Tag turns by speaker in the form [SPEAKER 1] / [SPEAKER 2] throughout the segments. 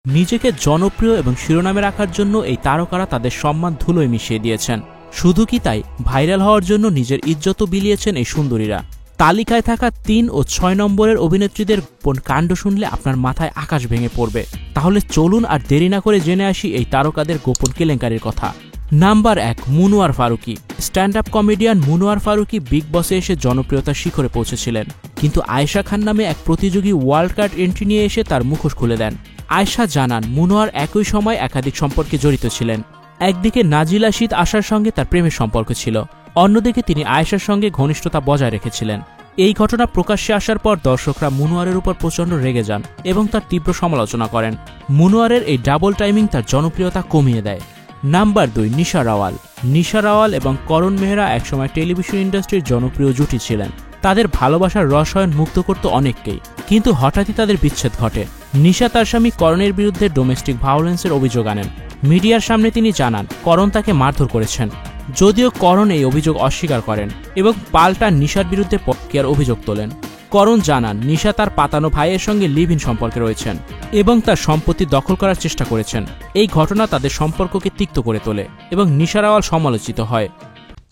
[SPEAKER 1] নিজেকে জনপ্রিয় এবং শিরোনামে রাখার জন্য এই তারকারা তাদের সম্মান ধুলোয় মিশিয়ে দিয়েছেন। শুধু কি তাই, ভাইরাল হওয়ার জন্য নিজের ইজ্জতও বিলিয়েছেন এই সুন্দরীরা। তালিকায় থাকা ৩ ও ৬ নম্বরের অভিনেত্রীদের গোপন কাণ্ড শুনলে আপনার মাথায় আকাশ ভেঙে পড়বে। তাহলে চলুন আর দেরি না করে জেনে আসি এই তারকাদের গোপন কেলেঙ্কারির কথা। Number ১, Munawar Faruqui. Stand up comedian Munawar Faruqui big বসে এসে জনপ্রিয়তার শিখরে পৌঁছেছিলেন, কিন্তু আয়েশা খান নামে এক প্রতিযোগী ওয়াইল্ড কার্ড এন্ট্রি নিয়ে এসে তার মুখোশ খুলে দেন। আয়েশা জানান, মুনোয়ার একই সময় একাধিক সম্পর্কে জড়িত ছিলেন। একদিকে নাজিলা শীত আশার সঙ্গে তার প্রেমের সম্পর্ক ছিল, অন্যদিকে তিনি আয়েশার সঙ্গে ঘনিষ্ঠতা বজায় রেখেছিলেন। এই ঘটনা প্রকাশ্যে আসার পর দর্শকরা মুনোয়ারের উপর প্রচণ্ড রেগে যান এবং তার তীব্র সমালোচনা করেন। মুনোয়ারের এই ডাবল টাইমিং তার জনপ্রিয়তা কমিয়ে দেয়। নাম্বার ২, নিশা রাওয়াল। নিশা রাওয়াল এবং করণ মেহরা একসময় টেলিভিশন ইন্ডাস্ট্রির জনপ্রিয় জুটি ছিলেন। তাদের ভালোবাসার রসায়ন মুগ্ধ করত অনেককেই, কিন্তু হঠাৎই তাদের বিচ্ছেদ ঘটে। নিশা তার স্বামী করণের বিরুদ্ধে ডোমেস্টিক ভায়োলেন্সের অভিযোগ আনেন। মিডিয়ার সামনে তিনি জানান করণ তাকে মারধর করেছেন, যদিও করণ এই অভিযোগ অস্বীকার করেন এবং পাল্টা নিশার বিরুদ্ধে প্রক্রিয়ার অভিযোগ তোলেন। করণ জানান নিশা তার পাতানো ভাইয়ের সঙ্গে লিভ ইন সম্পর্কে রয়েছেন এবং তার সম্পত্তি দখল করার চেষ্টা করেছেন। এই ঘটনা তাদের সম্পর্ককে তিক্ত করে তোলে এবং নিশা রাওয়াল সমালোচিত হয়।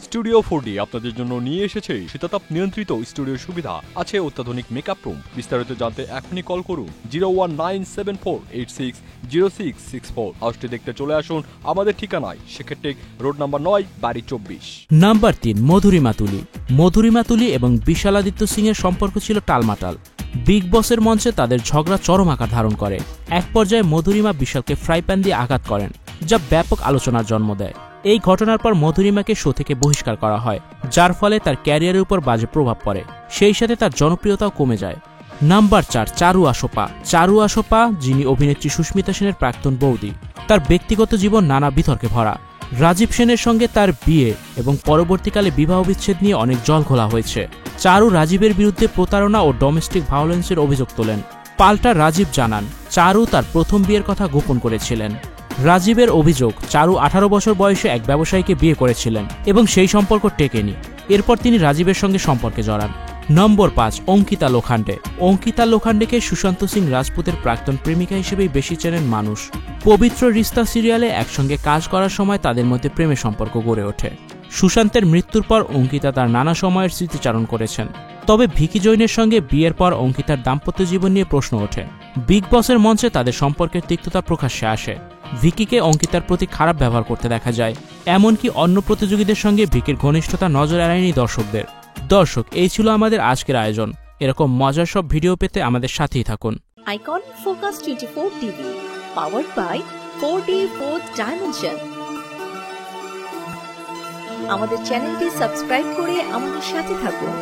[SPEAKER 2] স্টুডিও 4D আপনাদের জন্য নিয়ে এসেছে শীতাতাপ নিয়ন্ত্রিত স্টুডিও সুবিধা, আছে অত্যাধুনিক মেকআপ রুম। বিস্তারিত জানতে এখনই কল করুন 01974860664। হাউসটি দেখতে চলে আসুন আমাদের ঠিকানায় শেখেরটেক রোড নাম্বার ৯, বাড়ি ২৪।
[SPEAKER 1] নাম্বার ৩, মধুরিমা তুলি। মধুরিমা তুলি এবং বিশালাদিত্য সিং এর সম্পর্ক ছিল টালমাটাল। বিগ বসের মঞ্চে তাদের ঝগড়া চরম আকার ধারণ করে। এক পর্যায়ে মধুরিমা বিশালকে ফ্রাই প্যান দিয়ে আঘাত করেন, যা ব্যাপক আলোচনার জন্ম দেয়। এই ঘটনার পর মধুরিমাকে শো থেকে বহিষ্কার করা হয়, যার ফলে তার ক্যারিয়ারের উপর বাজে প্রভাব পড়ে, সেই সাথে তার জনপ্রিয়তাও কমে যায়। নাম্বার ৪, চারু আসোপা। চারু আসোপা, যিনি অভিনেত্রী সুস্মিতা সেনের প্রাক্তন বৌদি। তার ব্যক্তিগত জীবন নানা বিতর্কে ভরা। রাজীব সেনের সঙ্গে তার বিয়ে এবং পরবর্তীকালে বিবাহ বিচ্ছেদ নিয়ে অনেক জল ঘোলা হয়েছে। চারু রাজীবের বিরুদ্ধে প্রতারণা ও ডোমেস্টিক ভায়োলেন্সের অভিযোগ তোলেন। পাল্টা রাজীব জানান চারু তার প্রথম বিয়ের কথা গোপন করেছিলেন। রাজীবের অভিযোগ, চারু ১৮ বছর বয়সে এক ব্যবসায়ীকে বিয়ে করেছিলেন এবং সেই সম্পর্ক টেকেনি। এরপর তিনি রাজীবের সঙ্গে সম্পর্কে জড়ান। নম্বর ৫, অঙ্কিতা লোখান্ডে। অঙ্কিতা লোখান্ডেকে সুশান্ত সিং রাজপুতের প্রাক্তন প্রেমিকা হিসেবেই বেশি চেনেন মানুষ। পবিত্র রিস্তা সিরিয়ালে একসঙ্গে কাজ করার সময় তাদের মধ্যে প্রেমের সম্পর্ক গড়ে ওঠে। সুশান্তের মৃত্যুর পর অঙ্কিতা তার নানা সময়ের স্মৃতিচারণ করেছেন। তবে ভিকি জৈনের সঙ্গে বিয়ের পর অঙ্কিতার দাম্পত্য জীবন নিয়ে প্রশ্ন ওঠে। বিগ বসের মঞ্চে তাদের সম্পর্কের তিক্ততা প্রকাশ্যে আসে। ভিকিকে অঙ্কিতার প্রতি খারাপ ব্যবহার করতে দেখা যায়, এমনকি অন্য প্রতিযোগীদের সঙ্গে ভিকির ঘনিষ্ঠতা নজর এড়ায়নি দর্শকদের। দর্শক, এই ছিল আমাদের আজকের আয়োজন। এরকম মজার সব ভিডিও পেতে আমাদের সাথেই থাকুন।
[SPEAKER 3] Icon focus 24 TV, powered by 4D Fourth Dimension। আমাদের চ্যানেলটি সাবস্ক্রাইব করে আমাদের সাথে থাকুন।